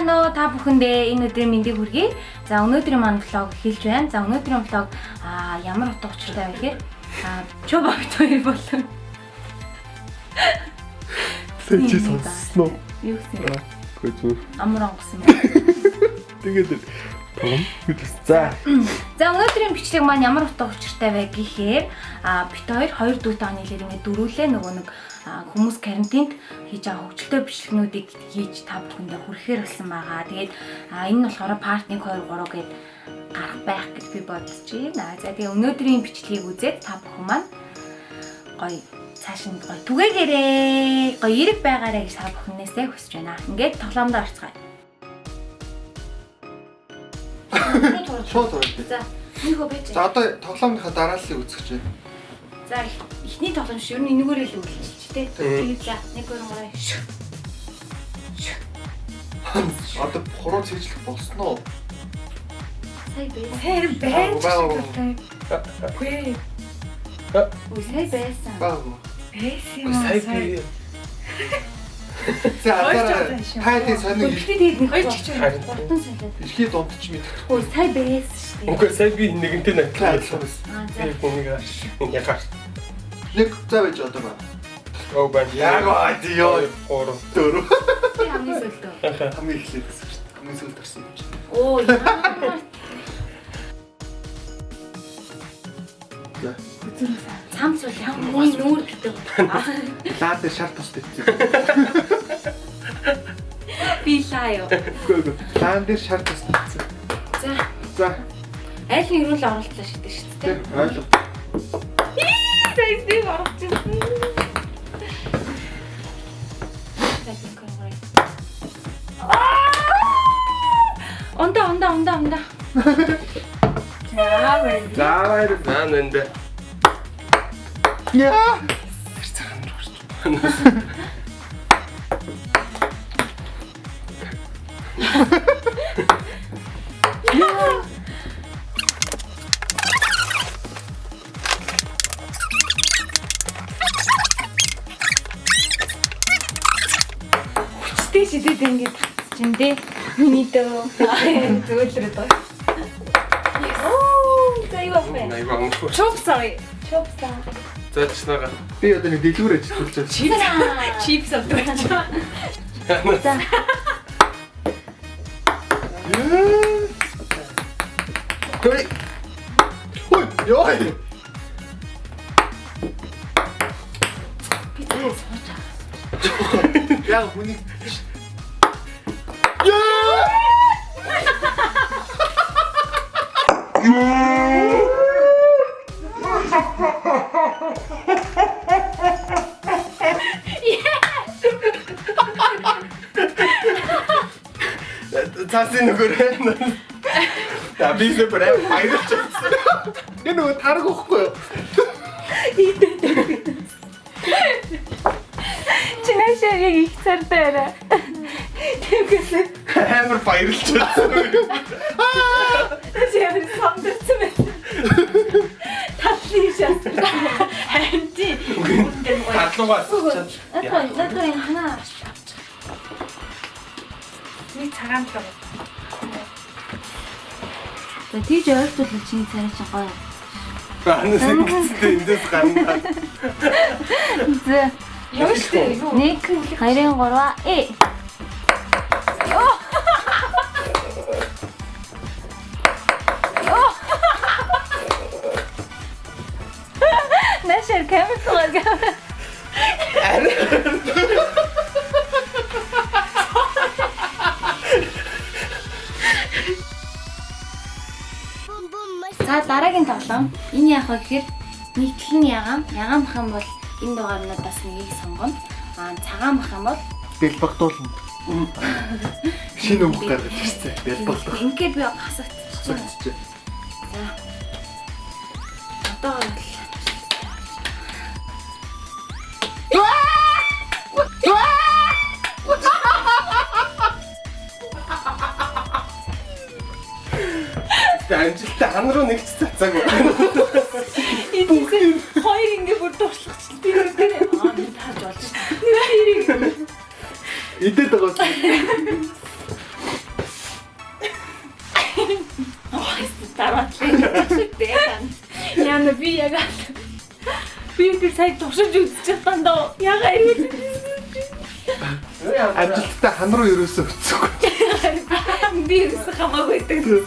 байна уу? Та бүхэндээ энэ өдрийн мэндийг хүргэе. За өнөөдрийн маань влог эхэлж байна. За өнөөдрийн влог ямар утга учиртай вэ гэхээр чөө багт хоёр болов. Чи сонсноо. Юу гэсэн? Гүзүү. Амар онгосон байна. Тэгээд За өнөөдрийн бичлэг маань ямар утга учиртай вэ гэхээр бит хоёр дүүтэй оны хэлээр ингэ дөрүүлээ нөгөө нэг хүмүүс карантинд хийж байгаа хөгжилтэй бичлэгнүүдийг хийж та бүхэндээ хүрэхээр болсон байгаа. Тэгээд энэ нь болохоор part 1 2 3 гээд гарах байх гэж би бодож байна. За тэгээд өнөөдрийн бичлэгийг үзээд та бүхэн маань гоё цааш нь гоё түгээгээрээ гоё эрэг байгаарэ гэж та бүхнээсээ хүсэж байна. Ингээд тоглоомдоо орцгоё. шууд орё. За нэг хөө байж. За одоо тоглоомынхаа дарааллыг үзэх чинь. За эхний тоглоом шүү. Ер нь энэгээрээ л үлдчихэж тээ. Тэгээд за 1 2 3 Одоо хуруу цэжлэх болсноо. сая байсан. Үгүй. Үгүй сая байсан. Баагүй. Сая би. За хайдын соник Гэхдээ тэгээд нэг хоёр ч гэж хурдан солиод. эрхий дундч мэдэх. Үгүй сая байсан шүү дээ. Үгүй сая би нэгэнтэй Клаасан. За нэг ягаар. Нэг за байж одоо ба. Оо бай. Яг аа ёо. 3 4. би хамгийн сүүлдөө. Хамгийн эхлээд гэсэн шүү дээ. Хамгийн сүүлд орсон юм чи. Оо яа. За. Цамц бол ямар нүүр гэдэг. Лаа дээр шар тус дэвчээ. Би лаа юу. Үгүй. Лаа дээр шар тус дэвчээ. За. Аль нэг рүү л оролцлоо шүү дээ. Тэг ойлго. Тэстэй оролцсон. Онда. Заавар. нэнэ. Яа. Шидэд ингэж чинь дээ. Миний дөө зөвлөрөд байна. Оо, заяа байна. Найваа. Чопсаа. За чнага. Би одоо нэг дэлгүүр ажиллаж байна. Чипс авдаг. За. Ой. Ой, ёо. Би тэр сууж. Яг хүний. Цаасын нүгээрээ. За би зөв баярлж байна. Энэ нөгөө тараг өгөхгүй юу? Чинашаа яг их цартай арай. Тэгээс Амар баярлж байна. Яагаад самдсан бэ? Татлын шас. Ханти. Татлуугаас чад. Надад хана. Нэг цагаан тоо. За тийж ойлтол чиний царай чи гоё. Анаас ингэхдээ эндээс гарна. За. Юу штэ? 1 2 3 Нашэр камер тугаарга. За дараагийн тоглоом. Энэ яах вэ гэхээр нийтлэл нь ягаан бах юм бол энэ дугаарнуудаас нэгийг сонгоно. Цагаан бах юм бол Дэлбагдуулна. Шинэ өнгө гаргаж ирсэн. Дэлбагдах. ингээд би хасагдчихсан. За. Одоо бол Амжилттай хан руу нэгч цацаагүй. эдгээр хоёр ингээ бүр дуршлахч тэр тааж болж байна. Идээд байгаа. сая туршиж үзчих тандаа. Яга ирвэл. Амжилттай хан руу ерөөсөө өцөхгүй. Би ерөөсөө хамаагүй байдаг.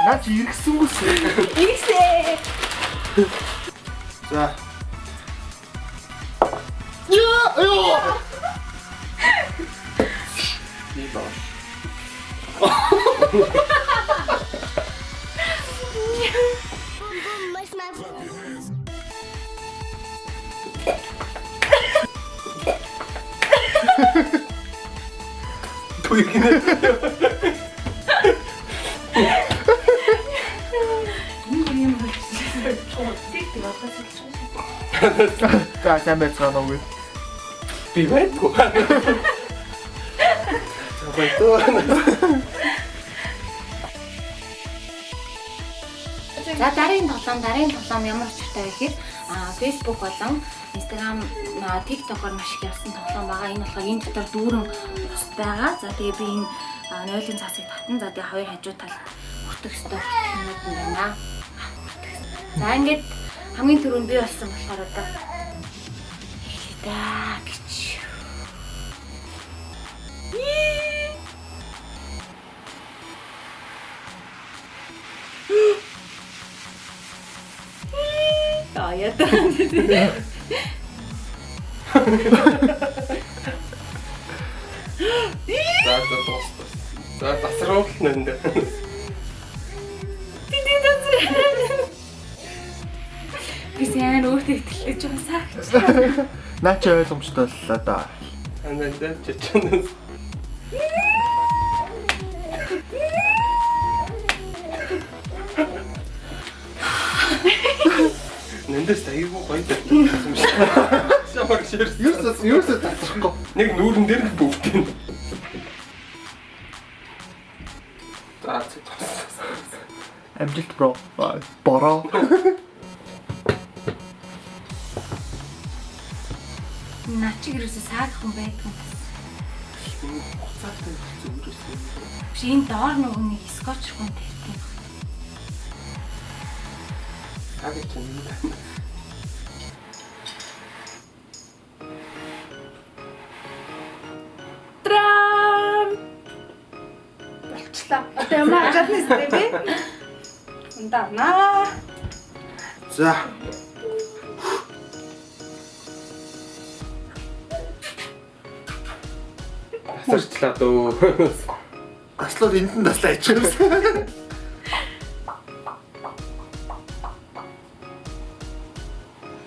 Наа чи иргэсэнгүйс. Ирсэ. За. Ёо. Би баа. За сайн байцгаана уу. Би байдгүй. За баярлалаа. За дараагийн тоглоом ямар учиртай вэ гэхээр Facebook болон Instagram, TikTok-оор маш их явсан тоглоом байгаа. Энэ болохоор энэ дотор дүүрэн ус байгаа. За тэгээ би энэ нойлын цаасыг татна. За тэгээ хоёр хажуу тал хүртэх ёстой юмуд нь байна. За ингээд хамгийн түрүүнд би болсон болохоор одоо хэлээ гэж. Яа. За тасруулна энэ. Би сайн өөртөө итгэлтэй жоохон саагч. Наа чи ойлгомжтой боллоо да. Анаа чичэнэ. Нэндээс айгүй гоё байсан юм шиг. Шамар ширс. Юусаа татчихгүй. Нэг нүүрэн дээр бүгд. За Амжилт бро. Бороо. Начиг ерөөсөө саагах хүн байдгүй. хуцаатай зүгээрсэн. Шинэ доор нөгөө нэг скотч хүн тавьдаг. Хаг чинь. Трам. Болчлаа. Одоо ямар гадны сте бэ? Ундана. За. Асарчлаа дөө. Аслууд энд нь таслаа иччихсэн.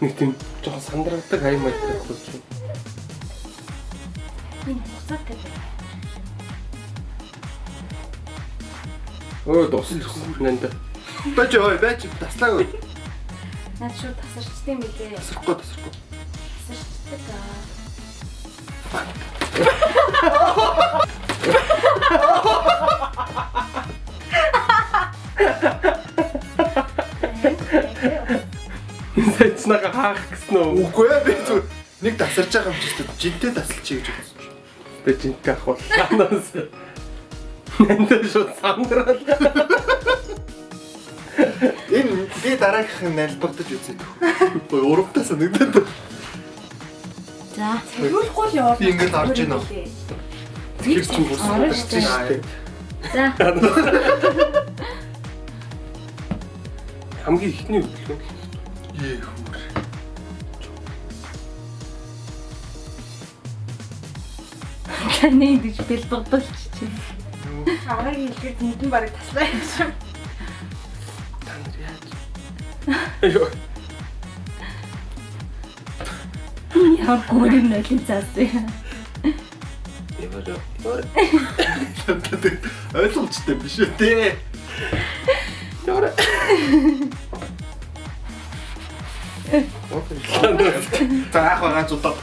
Нэг тийм жоохон сандрагдаг хай майтай болж байна. Энэ хуцаатай байна. Өө дуусчихсан нэнда. Бач таслаагүй. Наад шууд тасарчдээ мөлий. Тасрахгүй. Тасарчдаг аа. Сэцнага хаах гэсэн үү? Үгүй ээ би зүгээр нэг тасарч байгаа юм чи жинтэй тасалчих гэж бодсон шүү. Тэ жинтэй ахваллаанаас. Нэнда шууд сандрал. Энэ би дараагийнх нь нэлбэгдэж үзье. Ой урагтаа санагдаад. За, цэгүүлэхгүй л яваа. Би ингэж орж ийн үү? Тэр чинь бүр сандрч шүү. За. Хамгийн ихний хөдөлгөөн. Хөөр. Таны гэж бэл бодолч. Араа хэлгээд нэгэн барыг таслаа юм шиг. Та нар яаж? Айоо. Ямар гүрэн нойлын цаас вэ? Яваа. Ойлгомжтой биш үү те. Яваа. За ах байгаа зүтээ.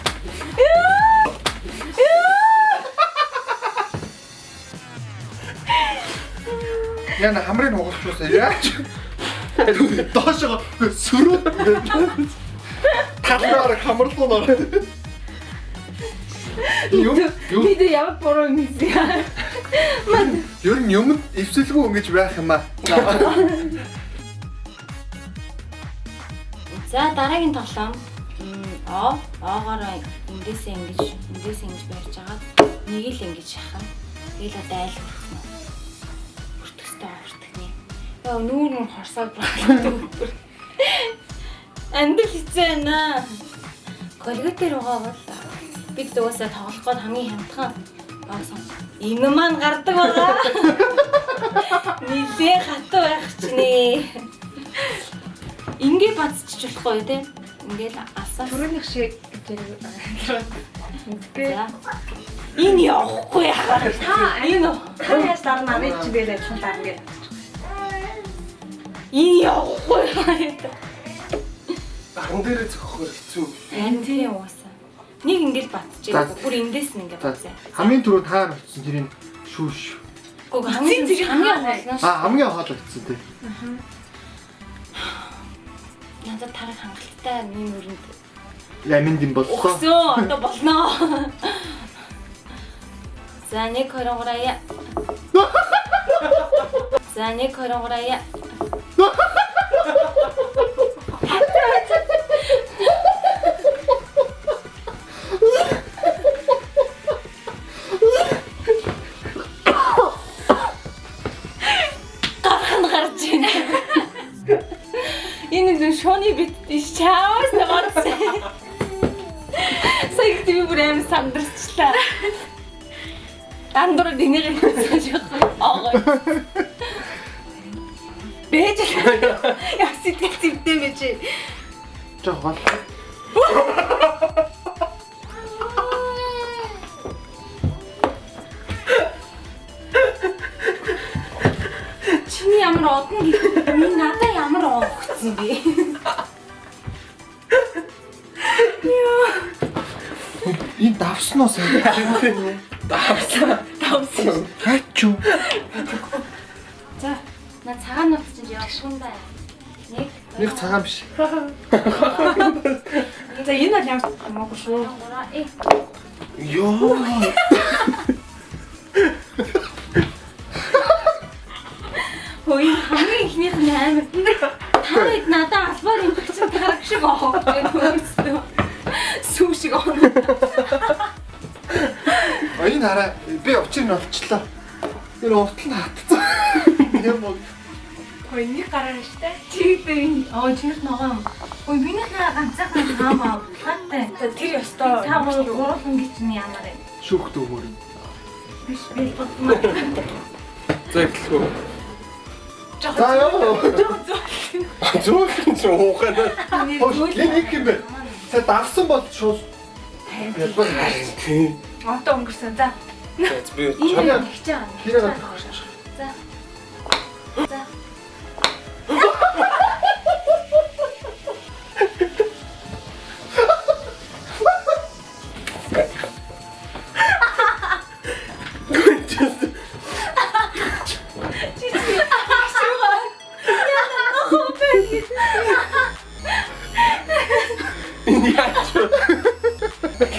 Яна хамрын хугалчихсан яач. Доошоо сөрөө. Талаар хамарлуу нөр. Би дэ ямар буруу юм бэ? Ер нь юм эвсэлгүй ингэж байх юм аа. За дараагийн тоглоом оогоор эндээсээ ингэж барьж байгаа. Нэг л ингэж шахах. Тэгэл одоо айл хүрэх нь. Хүртэхтэй хүртэх. Яа нүүр хорсоод байна. Андил хэцээ наа. Колготер байгаа бол бид дуусаа тоглох гээд хамгийн хямдхан баасан. Энэ маань гардаг байгаа. Нилээ хатуу байх чинь. Ингээ бацчих болохгүй тий. Ингээл асаа. Түрүүнийх шиг гэж. Энэ явахгүй яа. Энэ Хаяас дараа намайг чи бэлээ чинь дараа ингээд. энэ явахгүй. Хан дээрээ зөхөхөр хэцүү. Ань тийм уусаа. Нэг ингээл батчихээ. Бүр эндээс нь ингээ бацаа. Хамгийн түрүү таар очсон тэрийн шүүш. Гүг хамгийн хоолноос. Хамгийн хоол очсон тий. Надад тарах хангалттай нэг өрөнд. Ламинд юм боллоо. Өгсөө одоо болноо. За 1 23. За 1 23. гарч байна. Энэ л шоны бит чаавс намарсан. Сая би бүр аим сандарчлаа. Андуур динэг хэлсэн аа. Бэж. Яа сэтгэл зүйтэй байж. Жохол. Чиний ямар одон гэх юм надаа ямар оогцсон бэ? Энэ давснаас давсан. Хачуу. За, на цагаан нууц чинь явахгүй юм байна. Нэг цагаан биш. За энэ бол ямар хамаагүй шүү. Йоо. Хөөе хамгийн ихнийх нь амар. Та надад албаар юм чинь тарах шиг оогч байна. Сүү шиг оог. Энэ хараа би учир нь олчлоо. Тэр уртл нь хатцсан. Юм уу? Хөөе нэг гараар штэ. Чи би чирт ногоо юм. Ой минийхээ ганцхан хаамаа. Хаттай. Тэр ёстой. Та гурав ингэ чинь ямар юм? Шүүхт өгмөр юм. Биш би бодмоо. За ихлэхүү. За ёо. Зүг ч уухана. Энийг юм бэ? Та давсан бол шууд ялбар тий. Одоо өнгөрсөн. За. Би Энэ их жаа. Хэрэг За. За.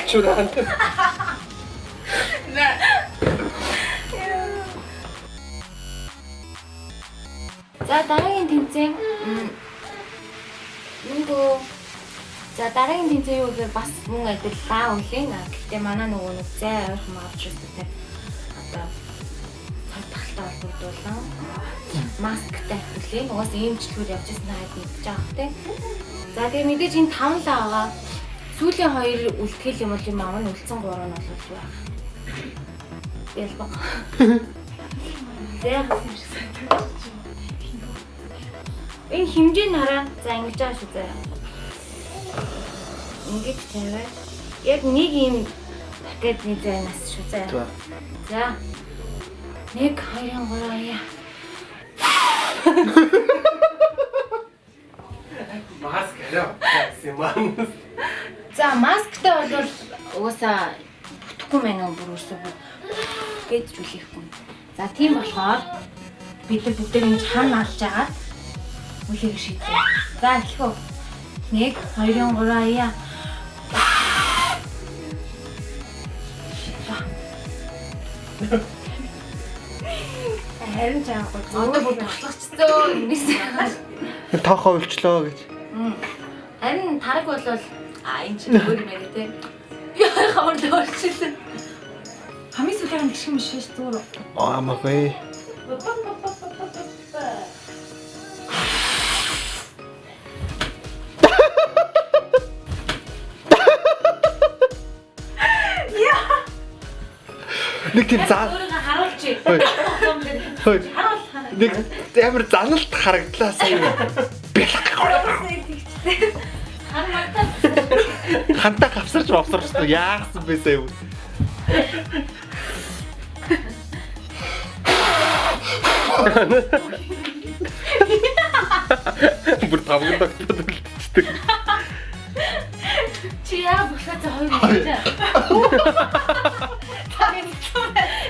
чуран. За дараагийн тэмцээн за дараагийн тэмцээн юу гэхээр бас мөн адиллаа үлээ. Гэхдээ манай нөгөө нэг зай ойрхон авч ирсэн одоо цагдахалтай холбогдуулан масктай үлээ. Угаас иймчлүүр явж ирсэн хайд мэдчихэж байгаа хэ. За тэгээ мэдээж энэ 5 л байгаа. Сүүлийн 2 үлтгэл юм бол юм аав нь үлдсэн 3 нь бол байх. Ялбаг. Зэ энэ хэмжээ нараа за ингэж байгаа шүү зэ. Ингэж тавиад яг нэг юм пакетны зайнаас шүү зэ. За 1 2 3 яа. Маск арай симан. За масктай бол угаасаа бүтэхгүй мэн бүр өсөв гэж үлээхгүй. За тийм болохоор бид нар бүгд энэ чаана алж агаад үлээх шийдээ. За эхлэв. 1 2 3 яа. Харин жаагүй. Одоо бүр бослогчдоо ингэсэн. Тоохоо өлчлөө гэж. Харин тараг бол энэ чинь өөр юм яг тий. Яа хавар дөөрчлээ. Хамгийн сүүлийн гişгэн биш шүү зүгээр. Амахгүй. Нэг тийм заа. Өөрийгөө харуулчих. Хөөе. Нэг амар заналт харагдлаа сая. Хантаа гавсарч бовсорч яасан бэ сая юу? Бүр тавган тогтоод үлдчихдэг. Чи яа бүхлээ за хоёр гэж.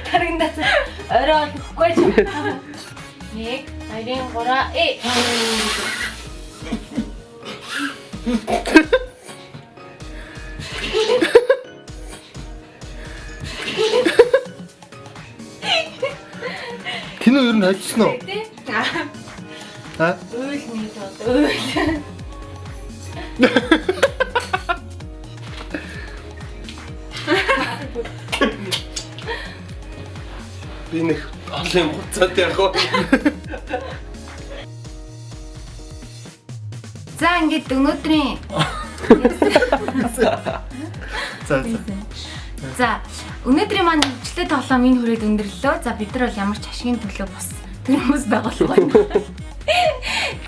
Таригнаас орой олохгүй ч. 1 2 3 Тинөө ер нь хайжсан уу? Аа? Үйл нэг үйл. Би нэг олон хуцаад яг уу. За ингээд өнөөдрийн За өнөөдрийн маань хөгжлөлт тоглоом энэ хүрээд өндөрлөө. За бид нар бол ямар ч ашигын төлөө бус тэр хүмүүс байгуулахгүй.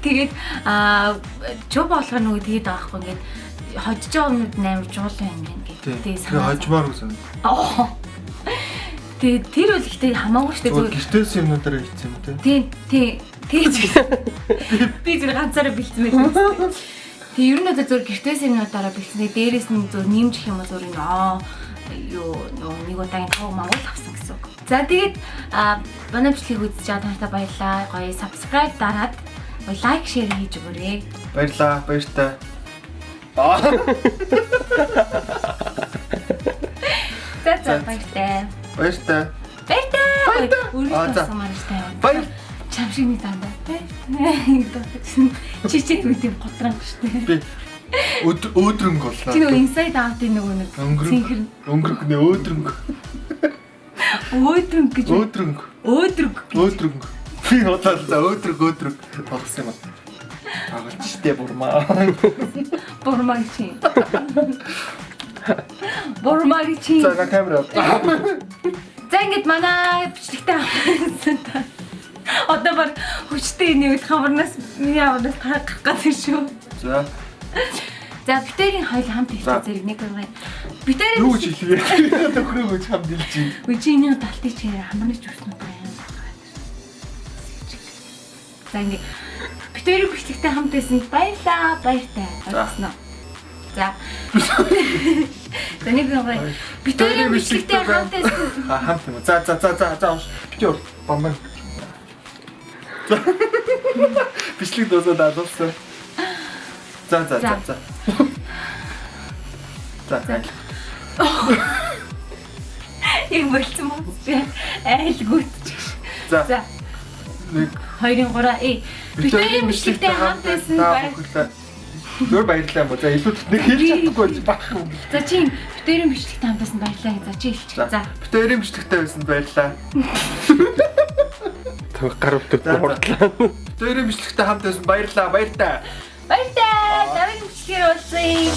Тэгээд жоо болохоор нөгөө тэгээд байгаа хгүй ингээд хожиж байгаа юмуд амар жуул байна ингээд. Тэгээд хожмоор үсэн. Тэгээд тэр бол ихтэй хамаагүй штэ зүгээр гэртээс юмнуудаар хийсэн юм тий. Тийж би зөв ганцаараа бэлдсэн байх. Тэг ер нь одоо зөв гэртээс юмнуудаараа бэлдсэн. Дээрээс нь зөв нэмж их юм бол зөв юу нэг удаагийн тав Монгол авсан гэсэн үг. За тэгээд манай бичлэгийг үзэж байгаа тантай баярлалаа. Гоё subscribe дараад лайк шеэр хийж өгөөрэй. Баярлаа, баяртай. За баяртай. Баяртай. Өөрөөсөө самаартай. Баяр. Чамшигний дандаа тий. Чичээ үгүй готран штэ. Би өөдрөнгө боллоо. Чи нөгөө inside out-ийн нөгөө нэг өнгөрөх нэ өөдрөнгө. Өөдрөнгө гэж. Өөдрөнгө. Би бодлоо за өөдрөг тогсон юм аа. Агалчтэй бурмаа. Бурмаа чи. Бурмаа чи. За камера. За ингэж манай бичлэгтэй авсан та. Одоо баг хүчтэй нэг хамарнаас миний аваад гарах гэдэг шүү. За. За битэрийн хоёул хамт ихтэй зэрэг нэг юм. Битэр юу гэж хэлвэ? Төхрөөгөө хамт хэлж чинь. Үчиний талтыг чи хамарнаж өгсөн байна. За ингэ битэрийн бичлэгтэй хамт байсан баярлаа. Баяртай. Баярлаа. За. Тэнийг нэг битэрийн бичлэгтэй хамт байсан. Хамт юм. За. Битэр бамбан. Бичлэг дуусаад алуулсан. За. Яг болцсон мөн. Айлгүйч. За. 1 2 3 битэрийн бичлэгтэй хамт байсан баярлалаа. Зөөр баярлалаа юм. За илүү нэг хэлж чадахгүй баг юм. За чи битэрийн бичлэгтэй хамт байсан баярлалаа гэж чи хэлчих. За. Битэрийн бичлэгтэй байсан баярлалаа. Тэг гар өвтөд хурдлаа. Битэрийн бичлэгтэй хамт байсан баярлалаа. Баяртай. Давай бичлэгээр уулзъя.